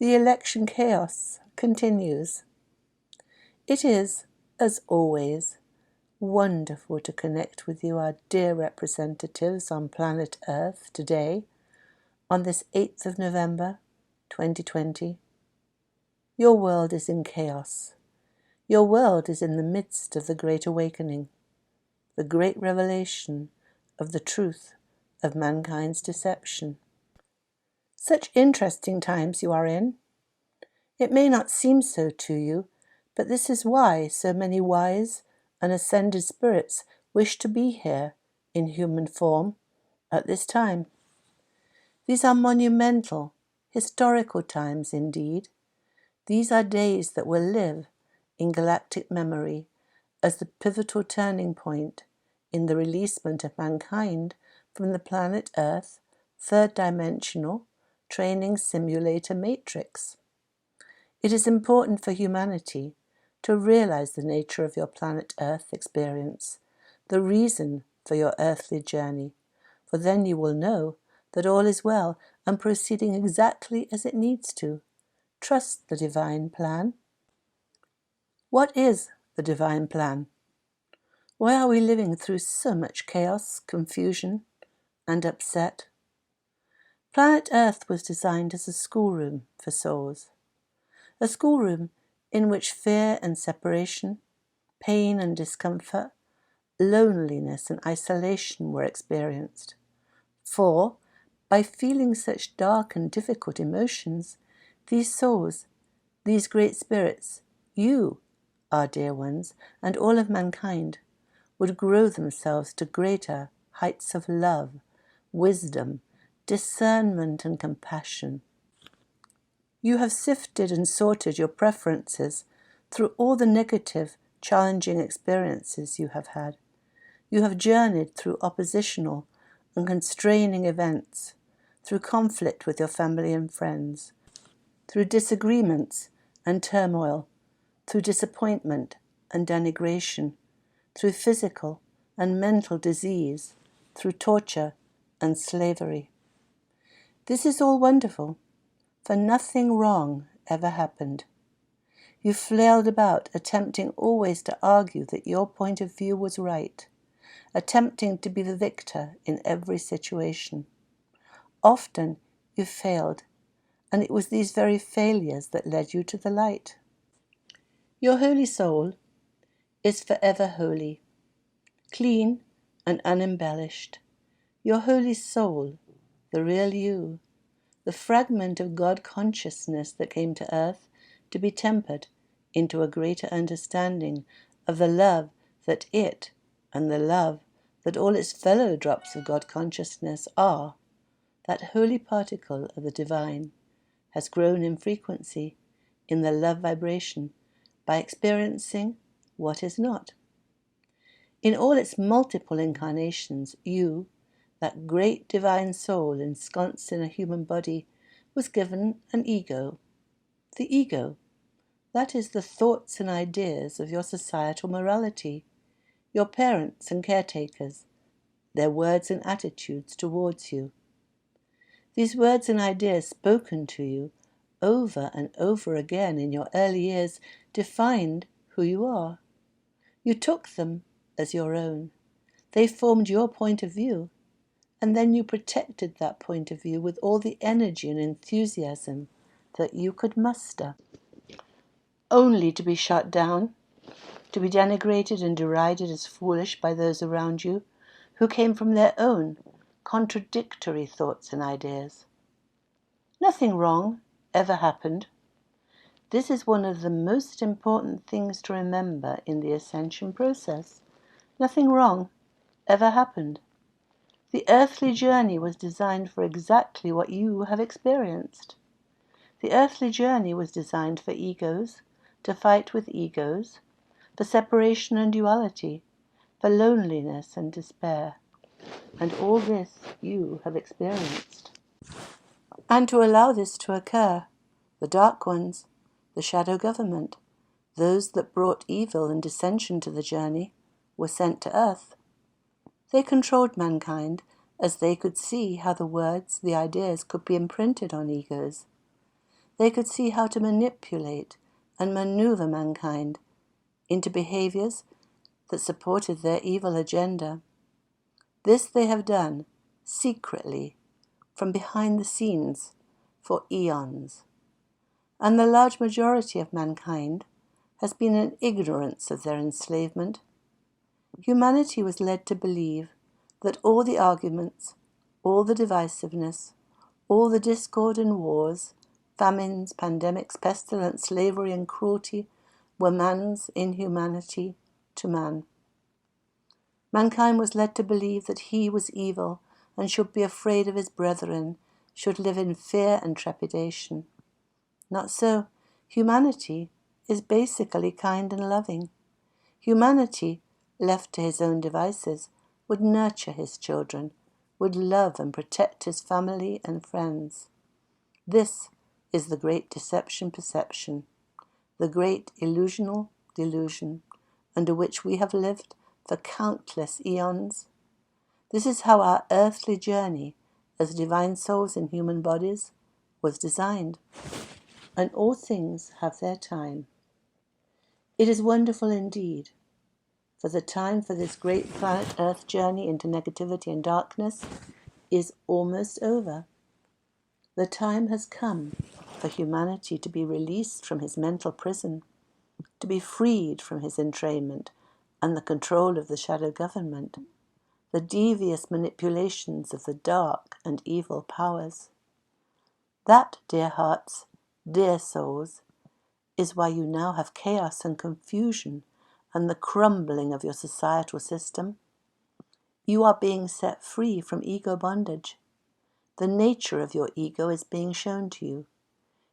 The election chaos continues. It is, as always, wonderful to connect with you, our dear representatives on planet Earth, today, on this 8th of November, 2020. Your world is in chaos. Your world is in the midst of the Great Awakening, the great revelation of the truth of mankind's deception. Such interesting times you are in. It may not seem so to you, but this is why so many wise and ascended spirits wish to be here in human form at this time. These are monumental, historical times indeed. These are days that will live in galactic memory as the pivotal turning point in the releasement of mankind from the planet Earth third-dimensional training simulator matrix. It is important for humanity to realize the nature of your planet Earth experience, the reason for your earthly journey, for then you will know that all is well and proceeding exactly as it needs to. Trust the divine plan. What is the divine plan? Why are we living through so much chaos, confusion, and upset? Planet Earth was designed as a schoolroom for souls, a schoolroom in which fear and separation, pain and discomfort, loneliness and isolation were experienced. For, by feeling such dark and difficult emotions, these souls, these great spirits, you, our dear ones, and all of mankind, would grow themselves to greater heights of love, wisdom, discernment, and compassion. You have sifted and sorted your preferences through all the negative, challenging experiences you have had. You have journeyed through oppositional and constraining events, through conflict with your family and friends, through disagreements and turmoil, through disappointment and denigration, through physical and mental disease, through torture and slavery. This is all wonderful, for nothing wrong ever happened. You flailed about, attempting always to argue that your point of view was right, attempting to be the victor in every situation. Often you failed, and it was these very failures that led you to the light. Your holy soul is forever holy, clean and unembellished. Your holy soul, the real you, the fragment of God consciousness that came to earth to be tempered into a greater understanding of the love that it and the love that all its fellow drops of God consciousness are, that holy particle of the divine, has grown in frequency in the love vibration by experiencing what is not. In all its multiple incarnations, you, that great divine soul ensconced in a human body, was given an ego. The ego, that is the thoughts and ideas of your societal morality, your parents and caretakers, their words and attitudes towards you. These words and ideas spoken to you over and over again in your early years defined who you are. You took them as your own. They formed your point of view, and then you protected that point of view with all the energy and enthusiasm that you could muster, only to be shut down, to be denigrated and derided as foolish by those around you who came from their own contradictory thoughts and ideas. Nothing wrong ever happened. This is one of the most important things to remember in the ascension process. Nothing wrong ever happened. The earthly journey was designed for exactly what you have experienced. The earthly journey was designed for egos, to fight with egos, for separation and duality, for loneliness and despair. And all this you have experienced. And to allow this to occur, the dark ones, the shadow government, those that brought evil and dissension to the journey, were sent to earth. They controlled mankind as they could see how the words, the ideas could be imprinted on egos. They could see how to manipulate and maneuver mankind into behaviors that supported their evil agenda. This they have done secretly from behind the scenes for eons. And the large majority of mankind has been in ignorance of their enslavement. Humanity was led to believe that all the arguments, all the divisiveness, all the discord and wars, famines, pandemics, pestilence, slavery, and cruelty were man's inhumanity to man. Mankind was led to believe that he was evil and should be afraid of his brethren, should live in fear and trepidation. Not so. Humanity is basically kind and loving. Humanity, left to his own devices, would nurture his children, would love and protect his family and friends. This is the great deception perception, the great illusional delusion, under which we have lived for countless eons. This is how our earthly journey as divine souls in human bodies was designed. And all things have their time. It is wonderful indeed, for the time for this great planet Earth journey into negativity and darkness is almost over. The time has come for humanity to be released from his mental prison, to be freed from his entrainment and the control of the shadow government, the devious manipulations of the dark and evil powers. That, dear hearts, dear souls, is why you now have chaos and confusion and the crumbling of your societal system. You are being set free from ego bondage. The nature of your ego is being shown to you.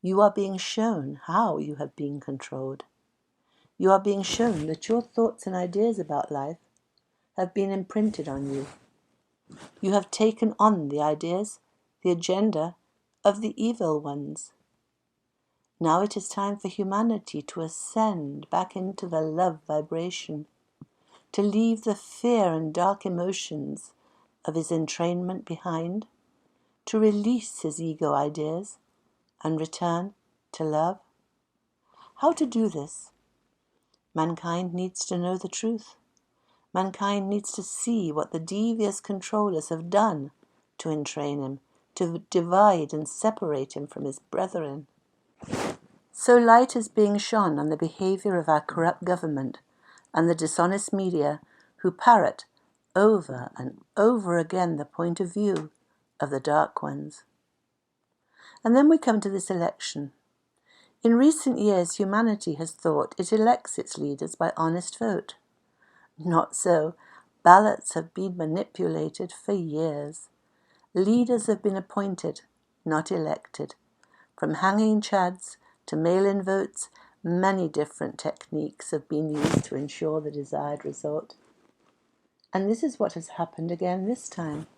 You are being shown how you have been controlled. You are being shown that your thoughts and ideas about life have been imprinted on you. You have taken on the ideas, the agenda of the evil ones. Now it is time for humanity to ascend back into the love vibration, to leave the fear and dark emotions of his entrainment behind, to release his ego ideas and return to love. How to do this? Mankind needs to know the truth. Mankind needs to see what the devious controllers have done to entrain him, to divide and separate him from his brethren. So light is being shone on the behavior of our corrupt government and the dishonest media who parrot over and over again the point of view of the dark ones. And then we come to this election. In recent years, humanity has thought it elects its leaders by honest vote. Not so. Ballots have been manipulated for years. Leaders have been appointed, not elected. From hanging chads to mail-in votes, many different techniques have been used to ensure the desired result. And this is what has happened again this time.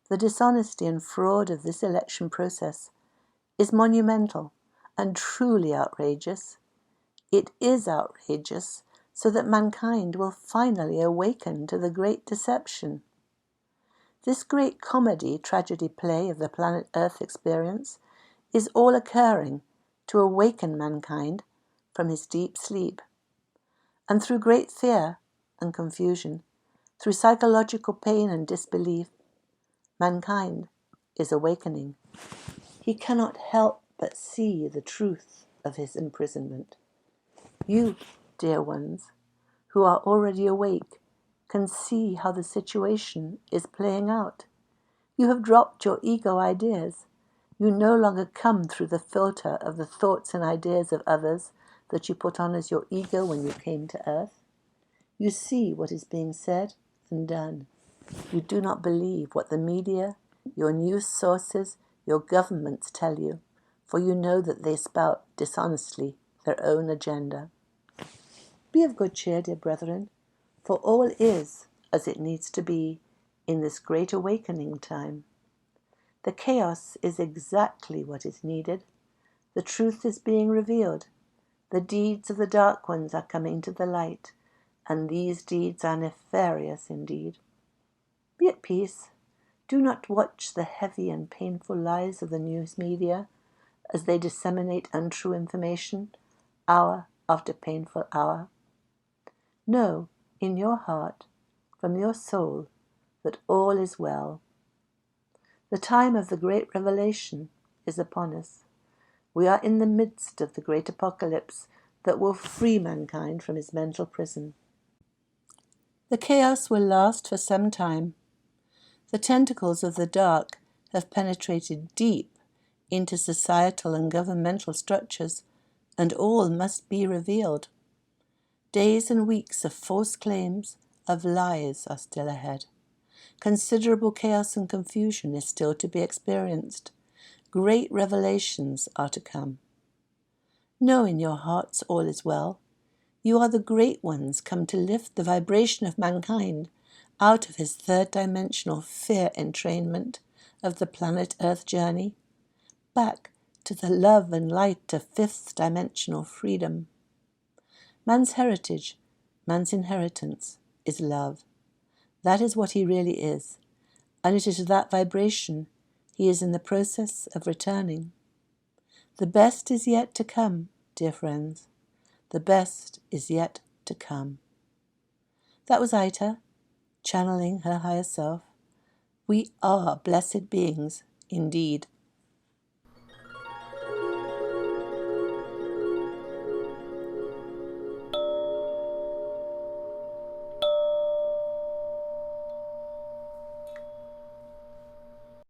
The dishonesty and fraud of this election process is monumental and truly outrageous. It is outrageous so that mankind will finally awaken to the great deception. This great comedy, tragedy play of the planet Earth experience is all occurring to awaken mankind from his deep sleep. And through great fear and confusion, through psychological pain and disbelief, mankind is awakening. He cannot help but see the truth of his imprisonment. You, dear ones, who are already awake, can see how the situation is playing out. You have dropped your ego ideas. You no longer come through the filter of the thoughts and ideas of others that you put on as your ego when you came to earth. You see what is being said and done. You do not believe what the media, your news sources, your governments tell you, for you know that they spout dishonestly their own agenda. Be of good cheer, dear brethren, for all is as it needs to be in this great awakening time. The chaos is exactly what is needed. The truth is being revealed. The deeds of the dark ones are coming to the light, and these deeds are nefarious indeed. Be at peace. Do not watch the heavy and painful lies of the news media, as they disseminate untrue information, hour after painful hour. Know in your heart, from your soul, that all is well. The time of the great revelation is upon us. We are in the midst of the great apocalypse that will free mankind from his mental prison. The chaos will last for some time. The tentacles of the dark have penetrated deep into societal and governmental structures, and all must be revealed. Days and weeks of false claims, of lies, are still ahead. Considerable chaos and confusion is still to be experienced. Great revelations are to come. Know in your hearts all is well. You are the great ones come to lift the vibration of mankind out of his third-dimensional fear entrainment of the planet Earth journey, back to the love and light of fifth-dimensional freedom. Man's heritage, man's inheritance, is love. That is what he really is, and it is to that vibration he is in the process of returning. The best is yet to come, dear friends. The best is yet to come. That was Aita, channeling her higher self. We are blessed beings, indeed.